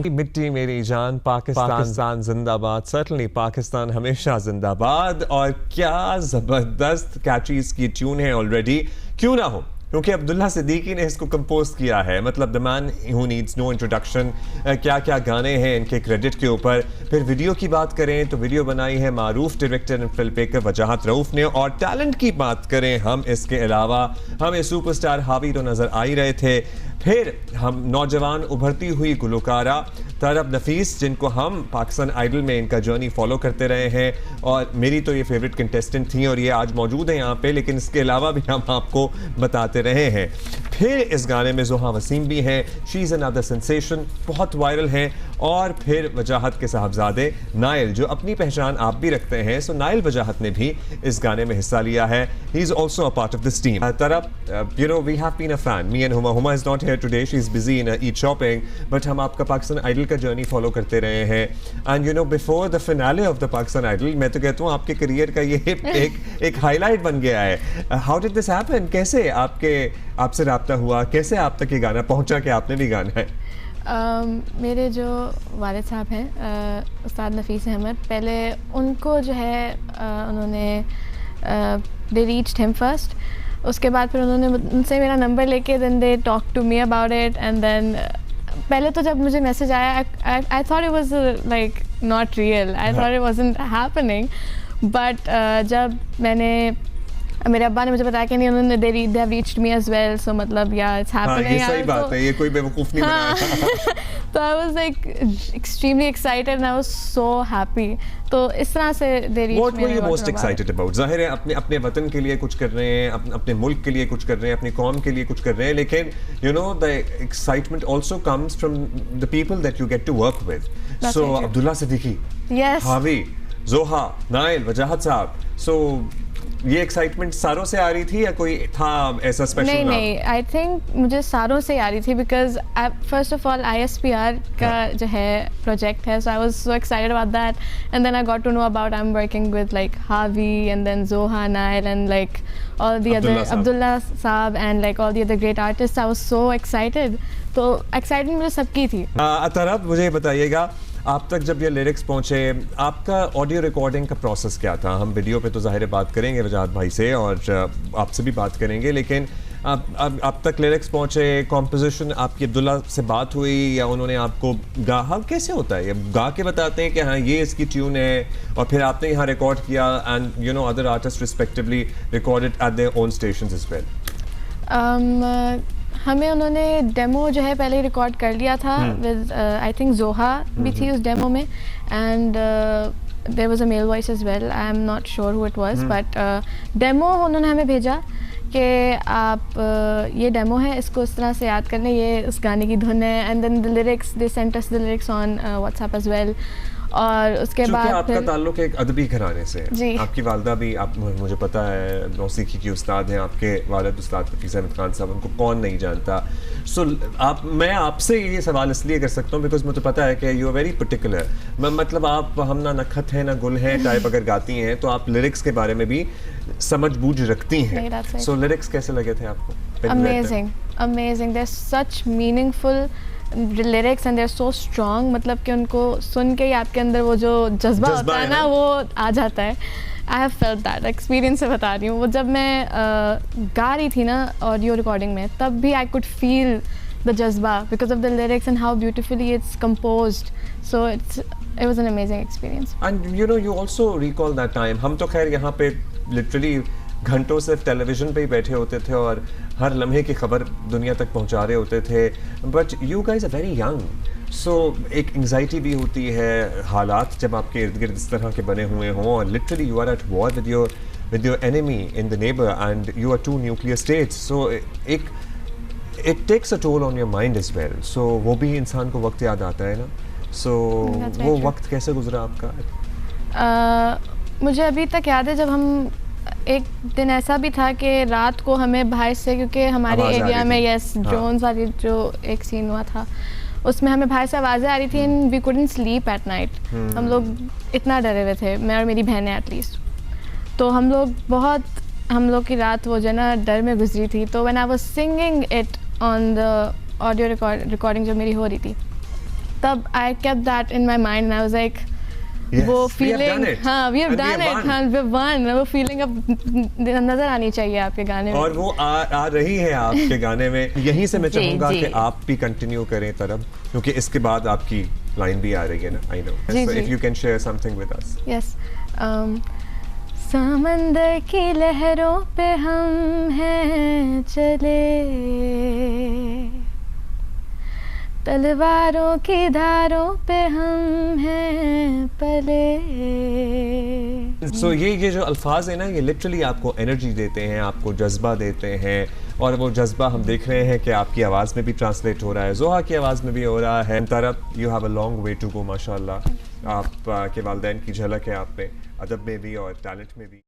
की मिट्टी मेरी जान, पाकिस्तान जिंदाबाद। सर्टनली पाकिस्तान हमेशा जिंदाबाद। और क्या जबरदस्त कैचीज की ट्यून है ऑलरेडी, क्यों ना हो, क्योंकि अब्दुल्ला सिद्दीकी ने इसको कंपोज किया है। मतलब the man who needs no introduction. क्या क्या गाने हैं इनके क्रेडिट के ऊपर। फिर वीडियो की बात करें तो वीडियो बनाई है मारूफ डायरेक्टर एंड फिल्म मेकर वजाहत रऊफ ने। और टैलेंट की बात करें हम, इसके अलावा हमें सुपरस्टार हावी तो नजर आ ही रहे थे। फिर हम नौजवान उभरती हुई गुलकारा तरब नफीस, जिनको हम पाकिस्तान आइडल में इनका जर्नी फॉलो करते रहे हैं और मेरी तो ये फेवरेट कंटेस्टेंट थी और ये आज मौजूद है यहाँ पे, लेकिन इसके अलावा भी हम आपको बताते रहे हैं। फिर इस गाने में जोहा वसीम भी हैं, शी इज़ अनदर सेंसेशन, बहुत वायरल हैं। और फिर वजाहत के साहबजादे नाइल, जो अपनी पहचान आप भी रखते हैं, सो नाइल वजाहत ने भी इस गाने में हिस्सा लिया है। He is also a part of this team. Tarab, you know, we have been a fan, me and Huma is not here today, she is busy in Eid shopping, but हम आपका पाकिस्तान आइडल का जर्नी फॉलो करते रहे हैं। And you know, before the finale of the Pakistan Idol, मैं तो कहता हूँ आपके करियर का ये एक हाईलाइट बन गया है। How did this happen? कैसे आपसे राब्ता हुआ, कैसे आप तक ये गाना पहुंचा कि आपने भी गाना है? मेरे जो वालिद साहब हैं, उस्ताद नफीस अहमद, पहले उनको जो है उन्होंने दे रीच्ड हिम फर्स्ट। उसके बाद फिर उन्होंने उनसे मेरा नंबर लेके then they talk to me about it. And then पहले तो जब मुझे मैसेज आया, I thought it was like not real, I thought it wasn't happening. But जब मेरे अब्बा ने मुझे बताया कि नहीं, उन्होंने they have reached me as well, so मतलब या इट्स हैपनिंग। ये सही बात है, ये कोई बेवकूफ नहीं बनाया। तो I was like extremely excited and I was so happy. तो इस तरह से they reached me. What were you most excited about? जाहिर है अपने वतन के लिए कुछ कर रहे हैं, अपने मुल्क के लिए कुछ कर रहे हैं, अपनी कौम के लिए कुछ कर रहे हैं, लेकिन you know the excitement also comes from the people that you get to work with. So Abdullah Siddiqui, yes, हावी, जोहा, नाइल, वजाहत साहब, सो ये एक्साइटमेंट सारों से आ रही थी या कोई था ऐसा स्पेशल? नहीं, आई थिंक मुझे सारों से आ रही थी, because first of all ISPR का जो है प्रोजेक्ट है, so I was so excited about that. And then I got to know about I am working with like Haavi and then Zoha, Nael and like all the other Abdullah sahab and like all the other great artist. I was so excited. तो excitement मुझे सबकी थी। तरब, मुझे बताइएगा, आप तक जब ये लिरिक्स पहुंचे, आपका ऑडियो रिकॉर्डिंग का प्रोसेस क्या था? हम वीडियो पे तो ज़ाहिर बात करेंगे वजाहत भाई से और आपसे भी बात करेंगे, लेकिन आप तक लिरिक्स पहुंचे, कॉम्पोजिशन आपकी अब्दुल्ला से बात हुई या उन्होंने आपको गा, कैसे होता है? ये गा के बताते हैं कि हाँ ये इसकी ट्यून है और फिर आपने यहाँ रिकॉर्ड किया and you know other artist respectively recorded at their own stations as well? हमें उन्होंने डेमो जो है पहले ही रिकॉर्ड कर लिया था विद आई थिंक जोहा भी थी उस डेमो में। And there was a male voice as well, I am not sure who it was, but demo उन्होंने हमें भेजा कि आप ये डेमो है, इसको इस तरह से याद कर लें, ये उस गाने की धुन है। And then the lyrics, they sent us the lyrics on WhatsApp as well. और उसके बाद आपका ताल्लुक एक अदबी घराने से है, आपकी वालदा भी, आप मुझे पता है मौसीकी की उस्ताद हैं, आपके वालिद उस्ताद हफीज़ अहमद खान साहब, उनको कौन नहीं जानता। सो मैं आपसे ये सवाल इसलिए कर सकता हूँ बिकॉज मुझे पता है कि यू आर वेरी पर्टिकुलर। मतलब आप हम ना नखत है ना गुल है टाइप अगर गाती हैं तो आप लिरिक्स के बारे में भी समझ बूझ रखती हैं। सो लिरिक्स कैसे लगे थे आपको? Amazing, amazing, they are such meaningful lyrics and they are so strong. मतलब कि उनको सुन के ही आपके अंदर वो जो जज्बा होता है ना, वो आ जाता है। I have felt that, experience से बता रही हूँ। वो जब मैं गा रही थी ना ऑडियो रिकॉर्डिंग में, तब भी आई कुड फील द जज्बा because of the lyrics and how beautifully it's composed. So it was an amazing experience. And you know, you also recall that time. हम तो खैर यहाँ पे लिटरली घंटों सिर्फ टेलीविज़न पे ही बैठे होते थे और हर लम्हे की खबर दुनिया तक पहुँचा रहे होते थे, but you guys are very young, so एक एंग्जाइटी भी होती है, हालात जब आपके इर्द गिर्द इस तरह के बने हुए हों और literally you are at war with your enemy in the neighbor and you are two nuclear states, so it takes a toll on your mind as well. So वो भी इंसान को वक्त याद आता है ना, so वो वक्त कैसे गुजरा आपका? मुझे अभी तक याद है जब हम एक दिन ऐसा भी था कि रात को हमें बाहर से, क्योंकि हमारे एरिया में यस ड्रोन्स वाली जो एक सीन हुआ था उसमें हमें बाहर से आवाज़ें आ रही थी and we couldn't sleep at night. हम लोग इतना डरे हुए थे, मैं और मेरी बहनें एटलीस्ट। तो हम लोग की रात वो जो ना डर में गुजरी थी। तो when I was singing it on the audio recording जो मेरी हो रही थी, तब आई kept that in my mind and I was like Yes, वो we have feeling done it. हाँ we have And we done have it won. हाँ we won वो फीलिंग अब नजर आनी चाहिए आपके गाने में और वो आ रही है आपके गाने में। यहीं से मैं जी, चाहूंगा जी। कि आप भी कंटिन्यू करें तरफ, क्योंकि इसके बाद आपकी लाइन भी आ रही है ना। आई नो, जी, सो जी। If you can share something with us. Yes समंदर की लहरों पे हम हैं चले, तलवारों की धारों पे हम हैं पले। सो ये जो अल्फाज है ना, ये लिटरली आपको एनर्जी देते हैं, आपको जज्बा देते हैं, और वो जज्बा हम देख रहे हैं कि आपकी आवाज़ में भी ट्रांसलेट हो रहा है, ज़ोहा की आवाज़ में भी हो रहा है। तरफ you have a long way to go माशाल्लाह। आप के वालिदैन की झलक है आप में, अदब में भी और टैलेंट में भी।